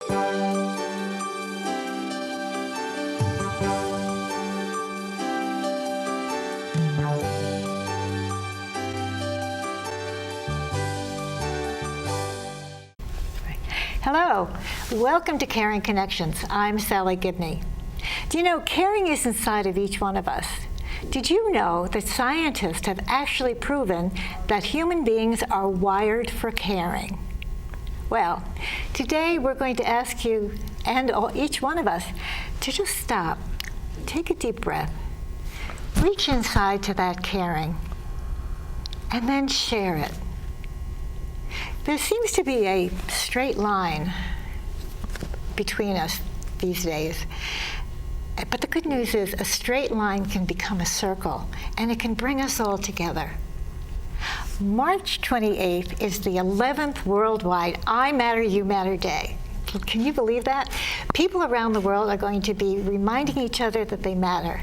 Hello, welcome to Caring Connections. I'm Salley Gibney. Do you know, caring is inside of each one of us. Did you know that scientists have actually proven that human beings are wired for caring? Well, today we're going to ask you, and each one of us, to just stop, take a deep breath, reach inside to that caring, and then share it. There seems to be a straight line between us these days. But the good news is a straight line can become a circle, and it can bring us all together. March 28th is the 11th worldwide I Matter, You Matter Day. Can you believe that? People around the world are going to be reminding each other that they matter.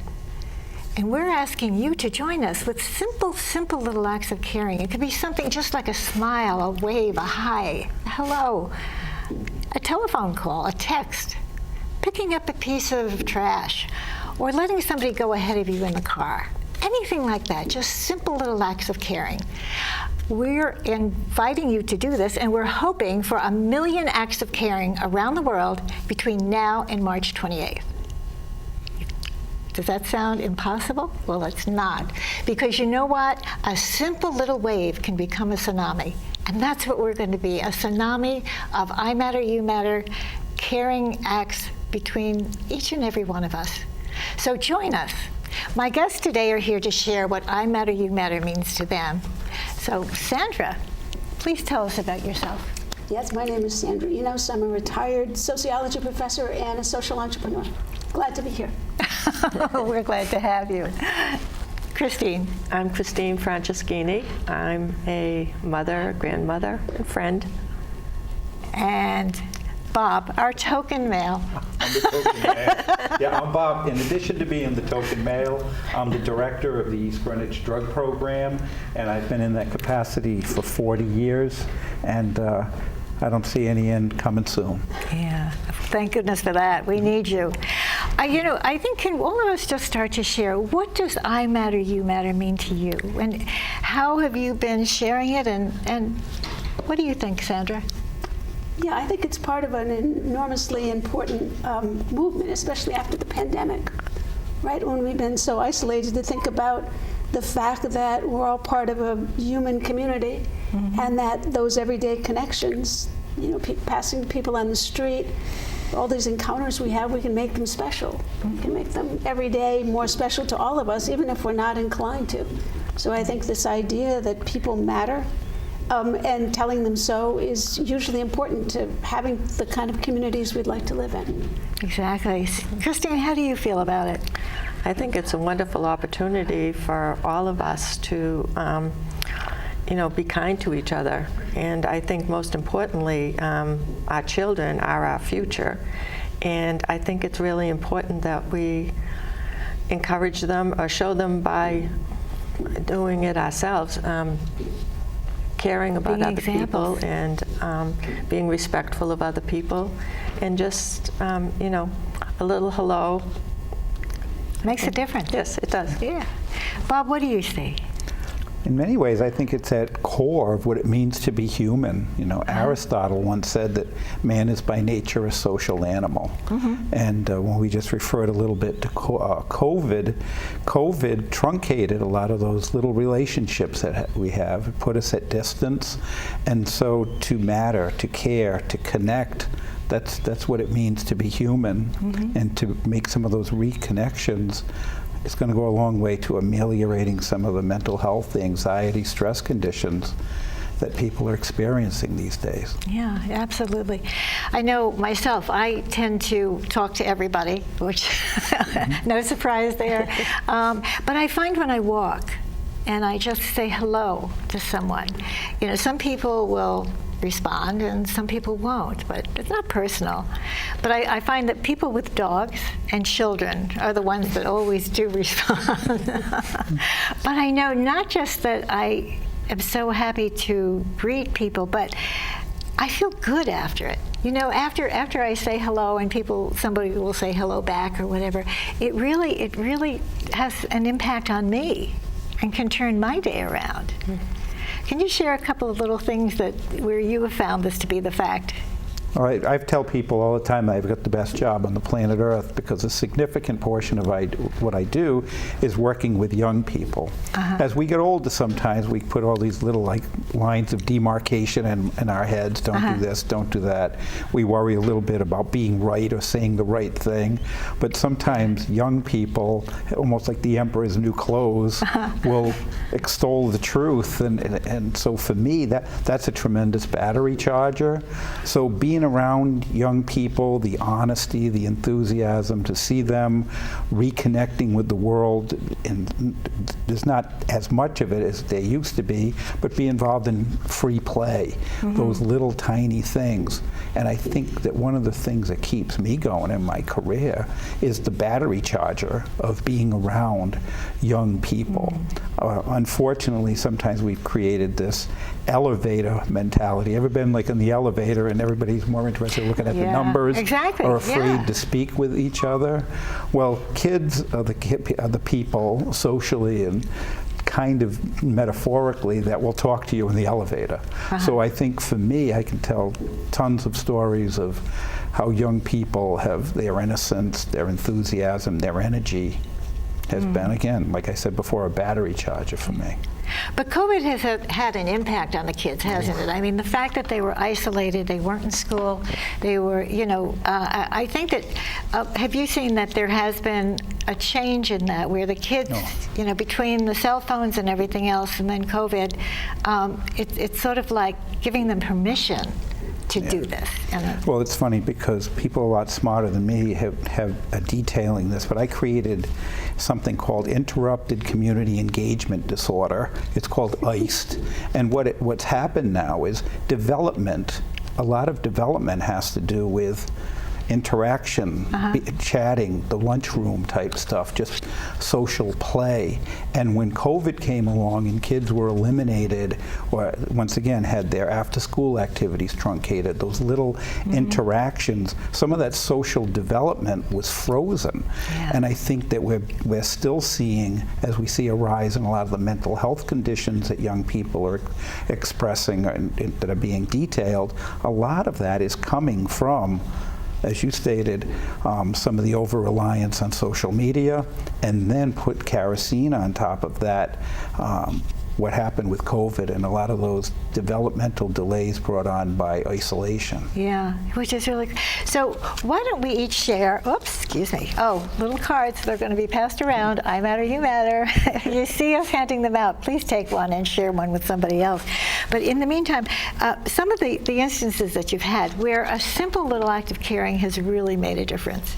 And we're asking you to join us with simple little acts of caring. It could be something just like a smile, a wave, a hi, a hello, a telephone call, a text, picking up a piece of trash, or letting somebody go ahead of you in the car. Anything like that, just simple little acts of caring. We're inviting you to do this, and we're hoping for 1 million acts of caring around the world between now and March 28th. Does that sound impossible? Well, it's not. Because you know what? A simple little wave can become a tsunami. And that's what we're going to be, a tsunami of I Matter, You Matter, caring acts between each and every one of us. So join us. My guests today are here to share what I Matter, You Matter means to them. So Sandra, please tell us about yourself. Yes, my name is Sandra Enos. I'm a retired sociology professor and a social entrepreneur. Glad to be here. We're glad to have you. Christine. I'm Christine Franceschini. I'm a mother, grandmother, and friend. And Bob, our token male. I'm the token male. Yeah, I'm Bob. In addition to being the token male, I'm the director of the East Greenwich Drug Program, and I've been in that capacity for 40 years, and I don't see any end coming soon. Yeah, thank goodness for that. We need you. I think can all of us just start to share, what does I Matter, You Matter mean to you? And how have you been sharing it? And what do you think, Sandra? Yeah, I think it's part of an enormously important movement, especially after the pandemic, right? When we've been so isolated, to think about the fact that we're all part of a human community, and that those everyday connections, passing people on the street, all these encounters we have, we can make them special. We can make them every day more special to all of us, even if we're not inclined to. So I think this idea that people matter, and telling them so, is hugely important to having the kind of communities we'd like to live in. Exactly. Christine, how do you feel about it? I think it's a wonderful opportunity for all of us to be kind to each other. And I think most importantly, our children are our future. And I think it's really important that we encourage them or show them by doing it ourselves, caring about Being other examples. people and being respectful of other people. And just, a little hello. Makes a difference. Yes, it does. Yeah. Bob, what do you see? In many ways, I think it's at core of what it means to be human. Aristotle once said that man is by nature a social animal. And when we just referred a little bit to COVID truncated a lot of those little relationships that we have. It put us at distance. And so to matter, to care, to connect, that's what it means to be human. And to make some of those reconnections, it's going to go a long way to ameliorating some of the mental health, the anxiety, stress conditions that people are experiencing these days. Yeah, absolutely. I know myself, I tend to talk to everybody, which no surprise there. But I find when I walk and I just say hello to someone, some people will respond and some people won't, but it's not personal. But I find that people with dogs and children are the ones that always do respond. But I know not just that I am so happy to greet people, but I feel good after it. You know, after I say hello and somebody will say hello back or whatever, it really has an impact on me and can turn my day around. Can you share a couple of little things where you have found this to be the fact? All right, I tell people all the time I've got the best job on the planet Earth because a significant portion of what I do is working with young people. As we get older, sometimes we put all these little lines of demarcation in our heads. Don't do this, don't do that. We worry a little bit about being right or saying the right thing. But sometimes young people, almost like the emperor's new clothes, will extol the truth. And so for me, that's a tremendous battery charger. So being around young people, the honesty, the enthusiasm, to see them reconnecting with the world, and there's not as much of it as there used to be, but be involved in free play, those little tiny things. And I think that one of the things that keeps me going in my career is the battery charger of being around young people. Unfortunately, sometimes we've created this elevator mentality. Ever been in the elevator and everybody's more interested in looking at the numbers or afraid to speak with each other? Well, kids are the people socially and kind of metaphorically that will talk to you in the elevator. So I think for me, I can tell tons of stories of how young people have their innocence, their enthusiasm, their energy has been, again, like I said before, a battery charger for me. But COVID has had an impact on the kids, hasn't it? I mean, the fact that they were isolated, they weren't in school, they were, I think that, have you seen that there has been a change in that where the kids, between the cell phones and everything else and then COVID, it's sort of like giving them permission to do this. Well, it's funny because people a lot smarter than me have detailing this, but I created something called Interrupted Community Engagement Disorder. It's called ICED. And what's happened now is development, a lot of development has to do with interaction, chatting, the lunchroom type stuff, just social play. And when COVID came along and kids were eliminated, or once again had their after-school activities truncated, those little interactions, some of that social development was frozen. And I think that we're still seeing, as we see a rise in a lot of the mental health conditions that young people are expressing and that are being detailed, a lot of that is coming from, as you stated, some of the over-reliance on social media, and then put kerosene on top of that, what happened with COVID and a lot of those developmental delays brought on by isolation. Yeah, which is really, so why don't we each share, little cards that are going to be passed around. I matter, you matter. You see us handing them out. Please take one and share one with somebody else. But in the meantime, some of the instances that you've had where a simple little act of caring has really made a difference.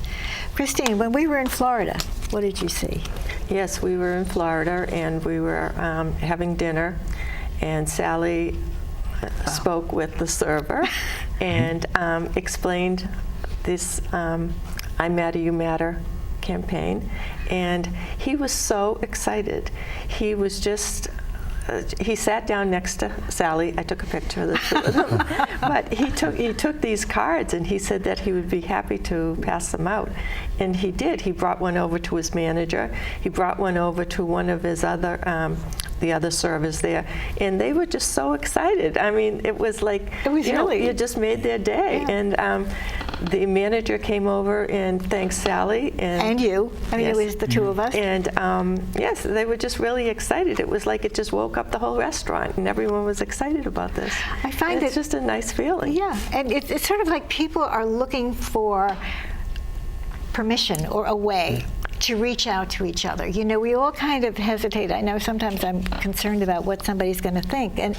Christine, when we were in Florida, what did you see? Yes, we were in Florida and we were having dinner, and Sally spoke with the server and explained this I Matter, You Matter campaign, and he was so excited. He was just he sat down next to Sally. I took a picture of the two of them. But he took these cards and he said that he would be happy to pass them out. And he did. He brought one over to his manager. He brought one over to one of his the other servers there. And they were just so excited. I mean, it was like, you just made their day. Yeah. And the manager came over and thanked Sally. And you. I mean, yes. It was the two of us. And yes, they were just really excited. It was like it just woke up the whole restaurant, and everyone was excited about this. I find it's just a nice feeling. Yeah, and it's sort of like people are looking for permission or a way to reach out to each other. You know, we all kind of hesitate. I know sometimes I'm concerned about what somebody's going to think, and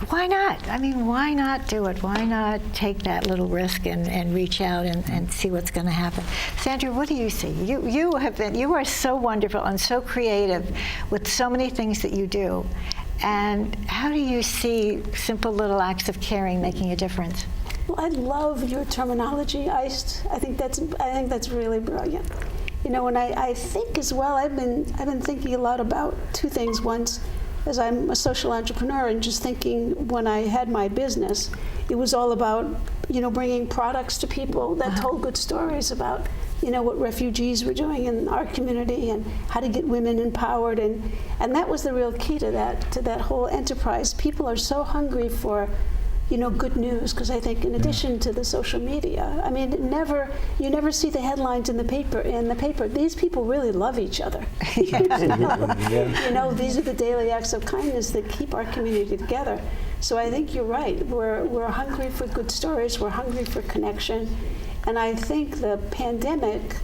why not? I mean, why not do it? Why not take that little risk and reach out and see what's going to happen? Sandra, what do you see? You are so wonderful and so creative with so many things that you do. And how do you see simple little acts of caring making a difference? Well, I love your terminology, iced. I think that's really brilliant. You know, and I think as well, I've been thinking a lot about two things. Once, as I'm a social entrepreneur, and just thinking when I had my business, it was all about, bringing products to people that told good stories about, what refugees were doing in our community and how to get women empowered. And that was the real key to that whole enterprise. People are so hungry for, good news, because I think in addition to the social media, I mean, you never see the headlines in the paper. These people really love each other. These are the daily acts of kindness that keep our community together. So I think you're right. We're hungry for good stories. We're hungry for connection. And I think the pandemic,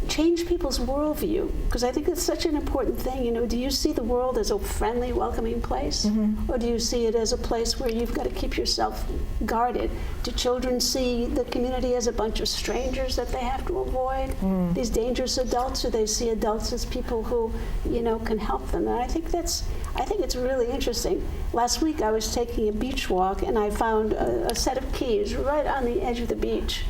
changed people's worldview, because I think it's such an important thing. Do you see the world as a friendly, welcoming place? Or do you see it as a place where you've got to keep yourself guarded? Do children see the community as a bunch of strangers that they have to avoid? These dangerous adults, or they see adults as people who, can help them? And I think it's really interesting. Last week I was taking a beach walk and I found a set of keys right on the edge of the beach.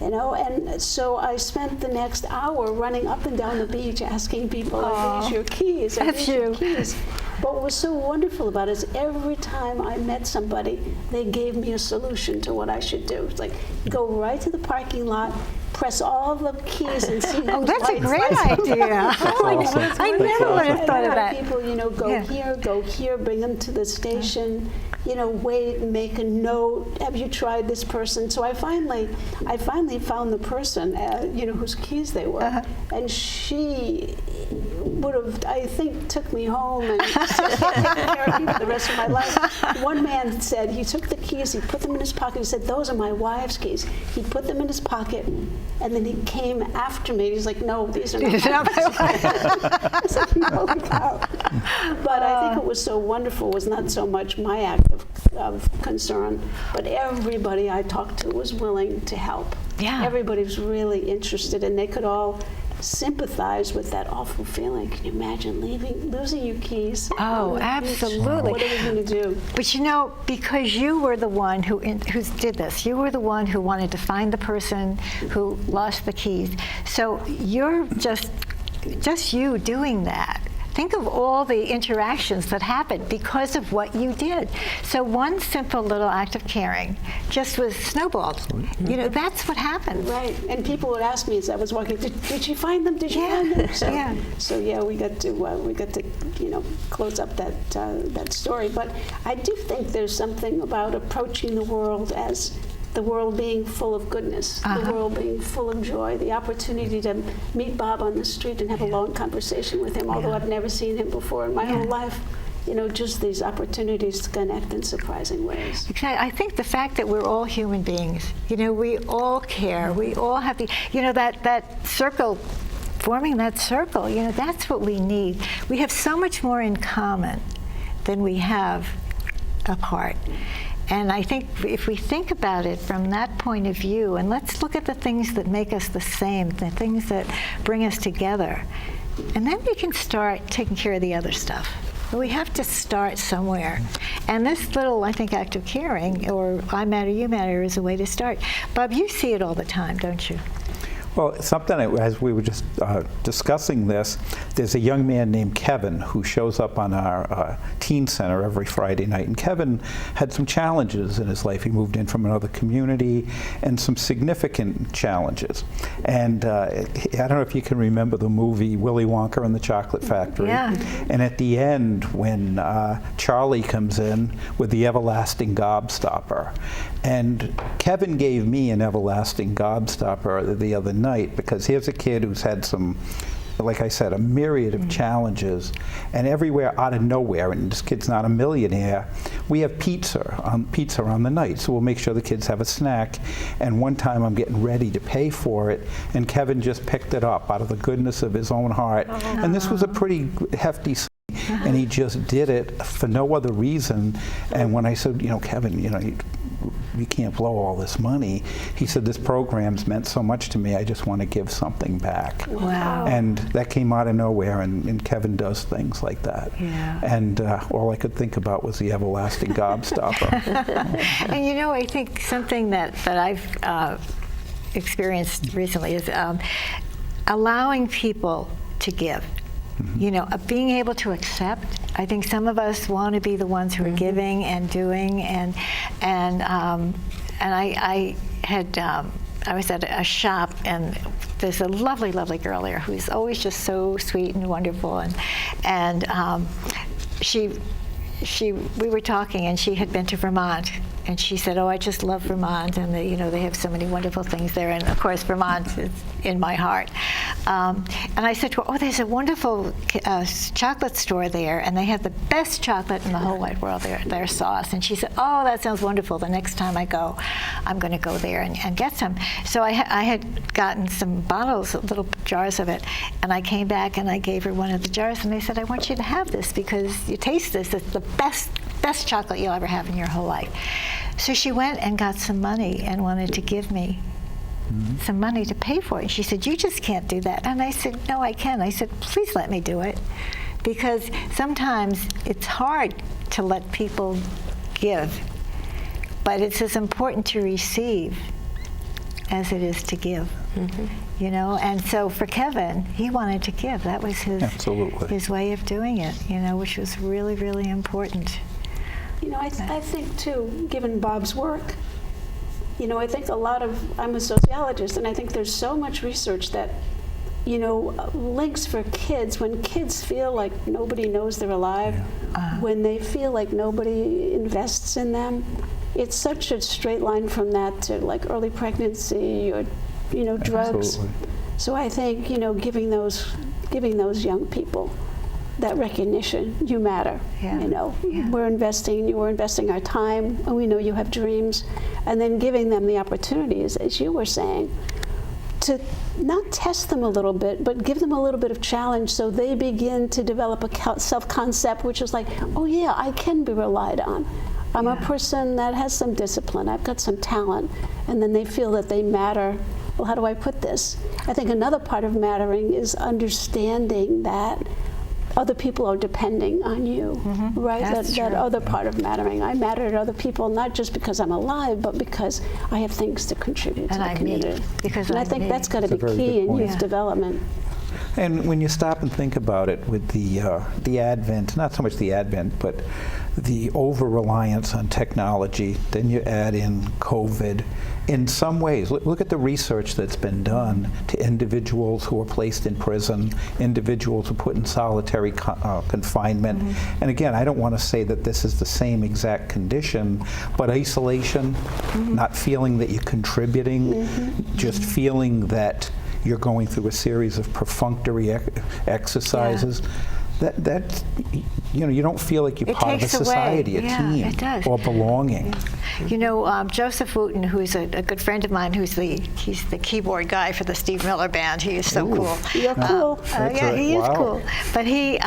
And so I spent the next hour running up and down the beach asking people, are these your keys? Are these your keys? But what was so wonderful about it is every time I met somebody, they gave me a solution to what I should do. It's like, go right to the parking lot, press all the keys and see those that's lights. A great idea. I never would have thought of that. People, go here, bring them to the station, wait, make a note. Have you tried this person? So I finally found the person, whose keys they were, and she would have, I think, took me home and taken care of me for the rest of my life. One man said he took the keys, he put them in his pocket. He said, "Those are my wife's keys." He put them in his pocket, and then he came after me. He's like, "No, these are not my wife's." I was like, "Holy cow!" But I think it was so wonderful was not so much my act of concern, but everybody I talked to was willing to help. Yeah. Everybody was really interested, and they could all sympathize with that awful feeling. Can you imagine losing your keys? Oh, absolutely. What are we going to do? But because you were the one who did this, you were the one who wanted to find the person who lost the keys. So you're just you doing that. Think of all the interactions that happened because of what you did. So one simple little act of caring just was snowballed. That's what happened. Right. And people would ask me as I was walking, did you find them? Did you find them? So we got to close up that story. But I do think there's something about approaching the world as the world being full of goodness, the world being full of joy, the opportunity to meet Bob on the street and have a long conversation with him, although I've never seen him before in my whole life. Just these opportunities to connect in surprising ways. Exactly. I think the fact that we're all human beings, we all care, we all have that circle, forming that circle, that's what we need. We have so much more in common than we have apart. And I think if we think about it from that point of view, and let's look at the things that make us the same, the things that bring us together, and then we can start taking care of the other stuff. But we have to start somewhere. And this little, I think, act of caring, or I matter, you matter, is a way to start. Bob, you see it all the time, don't you? Well, something, as we were just discussing this, there's a young man named Kevin who shows up on our teen center every Friday night. And Kevin had some challenges in his life. He moved in from another community and some significant challenges. And I don't know if you can remember the movie Willy Wonka and the Chocolate Factory. Yeah. And at the end, when Charlie comes in with the everlasting gobstopper, and Kevin gave me an everlasting gobstopper the other night, because here's a kid who's had some, like I said, a myriad of challenges, and everywhere out of nowhere, and this kid's not a millionaire, we have pizza on the night, so we'll make sure the kids have a snack. And one time I'm getting ready to pay for it, and Kevin just picked it up out of the goodness of his own heart. And this was a pretty hefty sum, and he just did it for no other reason. And when I said, Kevin, you can't blow all this money. He said, this program's meant so much to me, I just want to give something back. Wow. And that came out of nowhere, and Kevin does things like that. Yeah. And all I could think about was the everlasting gobstopper. And I think something that I've experienced recently is allowing people to give. You know, being able to accept. I think some of us want to be the ones who are giving and doing, and I was at a shop, and there's a lovely, lovely girl there who's always just so sweet and wonderful, and we were talking, and she had been to Vermont, and she said, "Oh, I just love Vermont, and they, you know, they have so many wonderful things there." And of course, Vermont is in my heart. And I said to her, "Oh, there's a wonderful chocolate store there, and they have the best chocolate in the whole wide world. Their sauce." And she said, "Oh, that sounds wonderful. The next time I go, I'm going to go there and get some." So I had gotten some bottles, little jars of it, and I came back and I gave her one of the jars, and they said, "I want you to have this because you taste this. It's the best chocolate you'll ever have in your whole life." So she went and got some money and wanted to give me some money to pay for it. And she said, "You just can't do that." And I said, "No, I can." I said, "Please let me do it." Because sometimes it's hard to let people give, but it's as important to receive as it is to give. You know, and so for Kevin, he wanted to give. That was his way of doing it, you know, which was really, really important. You know, I think too, given Bob's work, you know, I think I'm a sociologist, and I think there's so much research that, you know, links for kids, when kids feel like nobody knows they're alive, when they feel like nobody invests in them, it's such a straight line from that to like early pregnancy or, you know, drugs. Absolutely. So I think, you know, giving those young people that recognition, you matter. You know, we're investing our time, and we know you have dreams, and then giving them the opportunities, as you were saying, to not test them a little bit, but give them a little bit of challenge, so they begin to develop a self-concept, which is like, oh yeah, I can be relied on. I'm a person that has some discipline. I've got some talent, and then they feel that they matter. Well, how do I put this? I think another part of mattering is understanding that other people are depending on you, right? That other part of mattering. I matter to other people, not just because I'm alive, but because I have things to contribute to the community. And I think that's got to be key in youth development. And when you stop and think about it, with the advent, not so much the advent, but the over-reliance on technology, then you add in COVID. In some ways, look at the research that's been done to individuals who are placed in prison, individuals who are put in solitary confinement. And again, I don't want to say that this is the same exact condition, but isolation, not feeling that you're contributing, just feeling that you're going through a series of perfunctory exercises. That you know, you don't feel like you're part of a society, a team, or belonging. You know, Joseph Wooten, who's a good friend of mine, he's the keyboard guy for the Steve Miller Band. He is so cool. You're cool. He is cool. But he,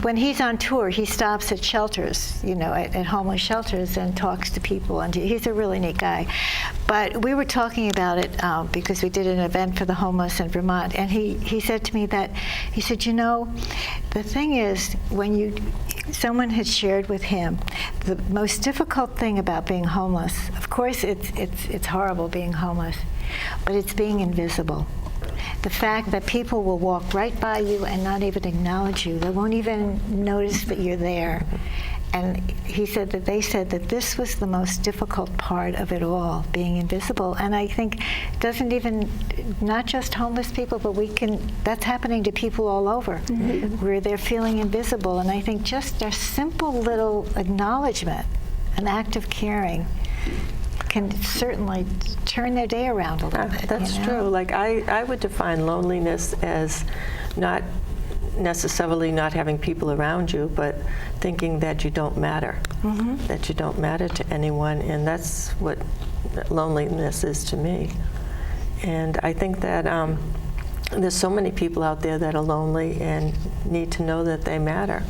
when he's on tour, he stops at shelters, you know, at homeless shelters, and talks to people. And he's a really neat guy. But we were talking about it because we did an event for the homeless in Vermont, and he said to me that, he said, you know, the thing is, when someone had shared with him, the most difficult thing about being homeless, of course it's horrible being homeless, but it's being invisible. The fact that people will walk right by you and not even acknowledge you. They won't even notice that you're there. And he said that they said that this was the most difficult part of it all, being invisible. And I think doesn't even, not just homeless people, but that's happening to people all over, where they're feeling invisible. And I think just a simple little acknowledgement, an act of caring, can certainly turn their day around a little bit. That's true. Like I would define loneliness as not necessarily not having people around you, but thinking that you don't matter, that you don't matter to anyone, and that's what loneliness is to me. And I think that there's so many people out there that are lonely and need to know that they matter.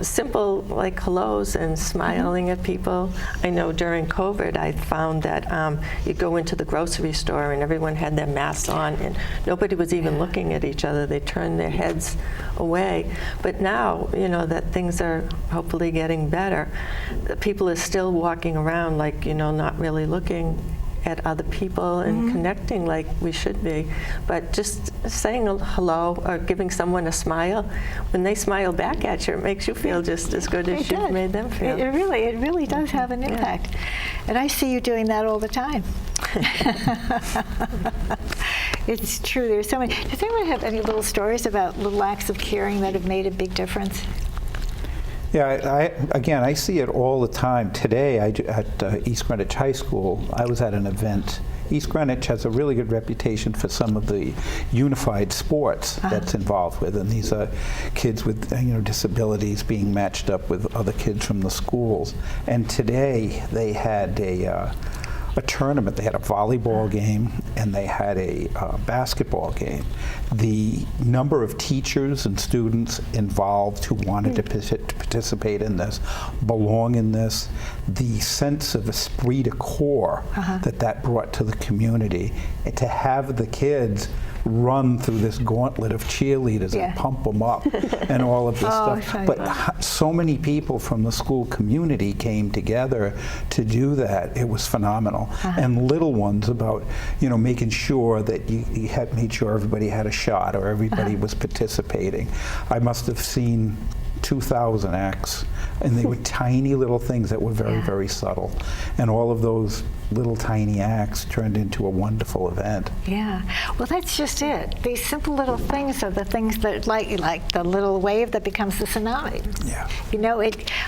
Simple like hellos and smiling at people. I know during COVID I found that you go into the grocery store and everyone had their masks on and nobody was even looking at each other. They turned their heads away. But now, you know, that things are hopefully getting better, people are still walking around like, you know, not really looking at other people and connecting like we should be. But just saying a hello or giving someone a smile, when they smile back at you, it makes you feel just as good as you've made them feel. It really does have an impact. And I see you doing that all the time. It's true. There's so many. Does anyone have any little stories about little acts of caring that have made a big difference? Yeah, again, I see it all the time. Today, at East Greenwich High School, I was at an event. East Greenwich has a really good reputation for some of the unified sports that's involved with, and these are kids with disabilities being matched up with other kids from the schools. And today, they had a tournament. They had a volleyball game and they had a basketball game. The number of teachers and students involved who wanted to participate in this, belong in this, the sense of esprit de corps that brought to the community, and to have the kids run through this gauntlet of cheerleaders and pump them up and all of this stuff. But so many people from the school community came together to do that. It was phenomenal. And little ones about, making sure that you had made sure everybody had a shot or everybody was participating. I must have seen 2,000 acts, and they were tiny little things that were very, very subtle. And all of those little tiny acts turned into a wonderful event. Yeah, well, that's just it. These simple little things are the things that, like the little wave that becomes the tsunami. Yeah.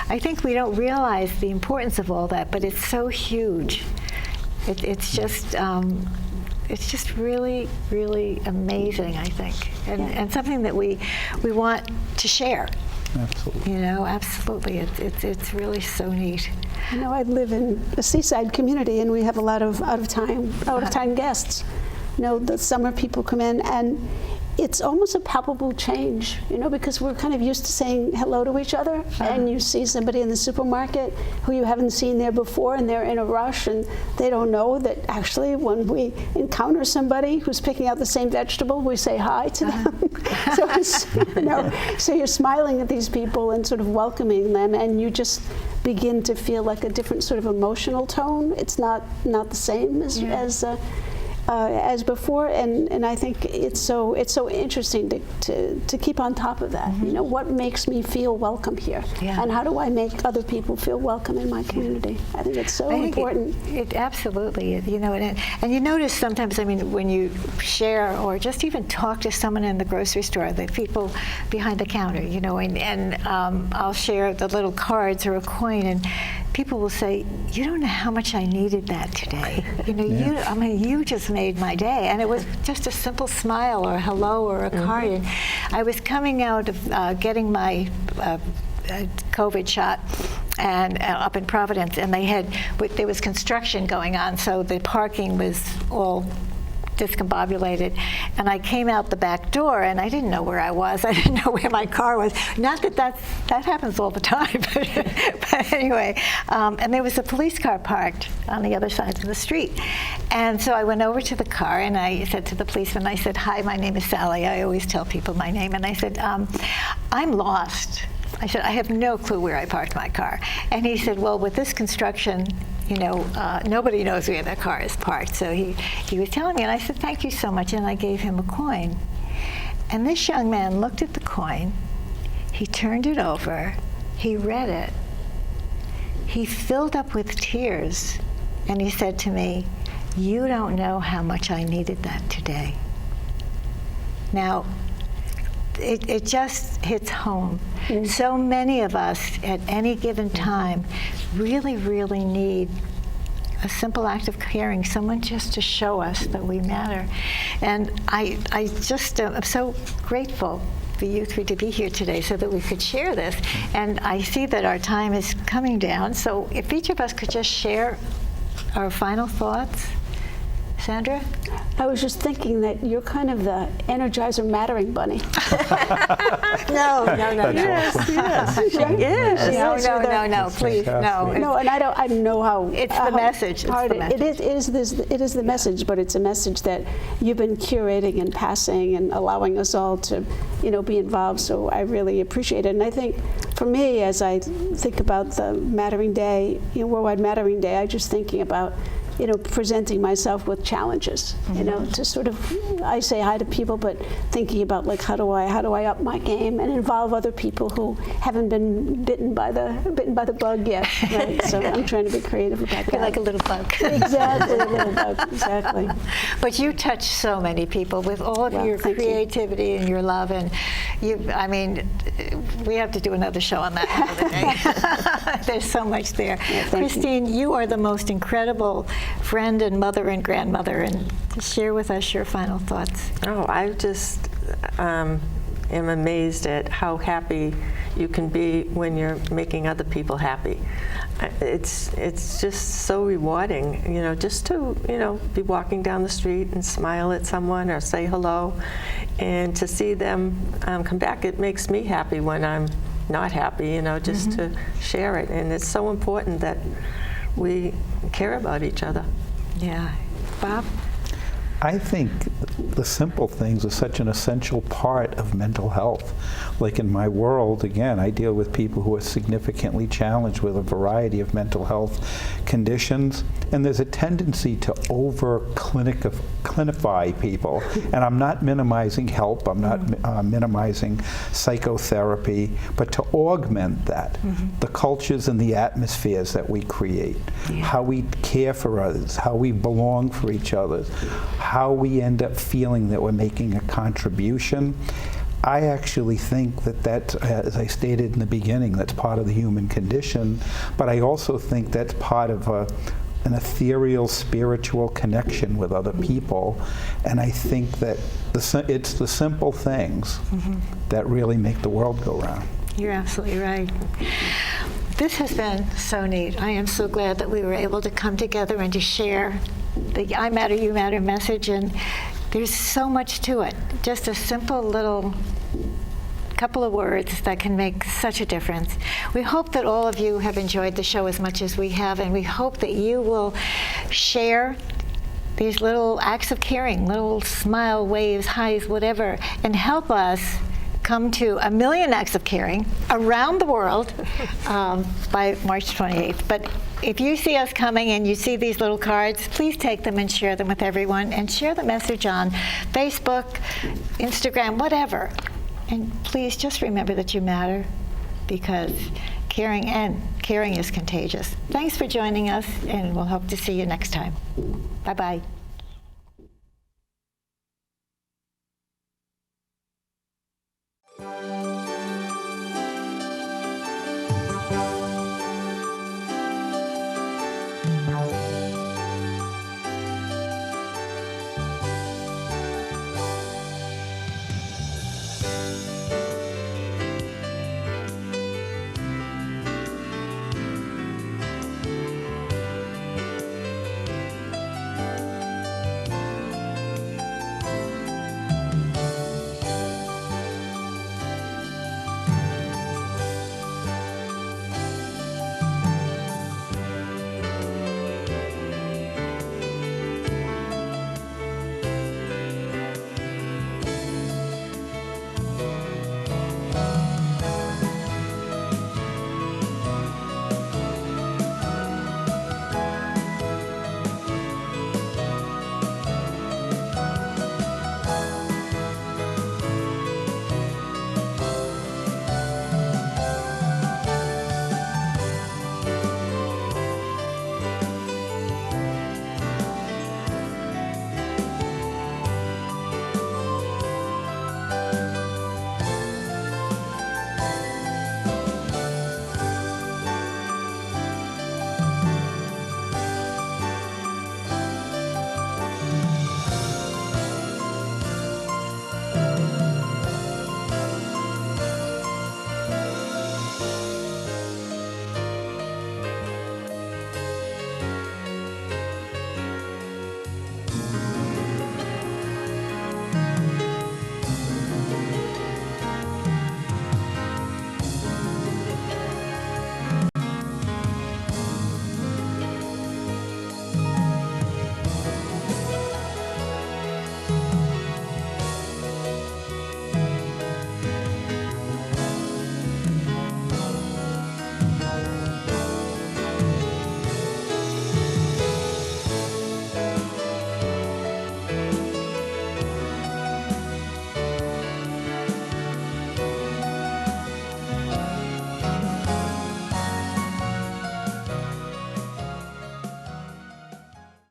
I think we don't realize the importance of all that, but it's so huge. It's just really, really amazing, I think, and something that we want to share. Absolutely. Absolutely. It's really so neat. I live in a seaside community, and we have a lot of out of time guests. The summer people come in, and it's almost a palpable change, because we're kind of used to saying hello to each other, and you see somebody in the supermarket who you haven't seen there before, and they're in a rush, and they don't know that actually when we encounter somebody who's picking out the same vegetable, we say hi to them. So you're smiling at these people and sort of welcoming them, and you just begin to feel like a different sort of emotional tone. It's not the same as before, and I think it's so interesting to keep on top of that. What makes me feel welcome here, and how do I make other people feel welcome in my community? I think it's so important. It absolutely, and you notice sometimes, when you share or just even talk to someone in the grocery store, the people behind the counter, and I'll share the little cards or a coin, and people will say, "You don't know how much I needed that today." You just made my day, and it was just a simple smile or a hello or a card. And I was coming out of getting my COVID shot, and up in Providence, and there was construction going on, so the parking was all discombobulated, and I came out the back door, and I didn't know where I was. I didn't know where my car was. Not that happens all the time, but anyway. And there was a police car parked on the other side of the street, and so I went over to the car, and I said to the policeman, I said, "Hi, my name is Sally." I always tell people my name, and I said, "I'm lost." I said, "I have no clue where I parked my car." And he said, "Well, with this construction, nobody knows where their car is parked." So he was telling me, and I said, "Thank you so much," and I gave him a coin. And this young man looked at the coin, he turned it over, he read it, he filled up with tears, and he said to me, "You don't know how much I needed that today." Now, it just hits home. So many of us at any given time really, really need a simple act of caring, someone just to show us that we matter. And I just am so grateful for you three to be here today so that we could share this. And I see that our time is coming down, so if each of us could just share our final thoughts. Sandra? I was just thinking that you're kind of the Energizer Mattering Bunny. No. Yes. No, please, no. No, and I don't know how. It's the message. It is the message, but it's a message that you've been curating and passing and allowing us all to, be involved. So I really appreciate it. And I think for me, as I think about the Mattering Day, Worldwide Mattering Day, I'm just thinking about presenting myself with challenges, to sort of, I say hi to people, but thinking about like how do I up my game and involve other people who haven't been bitten by the bug yet. Right? So I'm trying to be creative about that. You're like a little bug. Exactly, a little bug. Exactly. But you touch so many people with all of your creativity and your love, and we have to do another show on that another day. There's so much there. Yeah, Christine, you are the most incredible friend and mother and grandmother, and share with us your final thoughts. Oh, I just am amazed at how happy you can be when you're making other people happy. It's just so rewarding, just to, be walking down the street and smile at someone or say hello, and to see them come back. It makes me happy when I'm not happy, just to share it. And it's so important that we care about each other. Yeah. Bob? I think the simple things are such an essential part of mental health. Like in my world, again, I deal with people who are significantly challenged with a variety of mental health conditions, and there's a tendency to over-clinify people. And I'm not minimizing help, I'm not minimizing psychotherapy, but to augment that, the cultures and the atmospheres that we create, how we care for others, how we belong for each other, how we end up feeling that we're making a contribution. I actually think that, as I stated in the beginning, that's part of the human condition, but I also think that's part of an ethereal spiritual connection with other people, and I think that it's the simple things that really make the world go round. You're absolutely right. This has been so neat. I am so glad that we were able to come together and to share the I Matter, You Matter message, and there's so much to it. Just a simple little couple of words that can make such a difference. We hope that all of you have enjoyed the show as much as we have, and we hope that you will share these little acts of caring, little smile, waves, highs, whatever, and help us come to 1 million acts of caring around the world by March 28th. But if you see us coming and you see these little cards, please take them and share them with everyone, and share the message on Facebook, Instagram, whatever. And please just remember that you matter, because caring is contagious. Thanks for joining us, and we'll hope to see you next time. Bye-bye.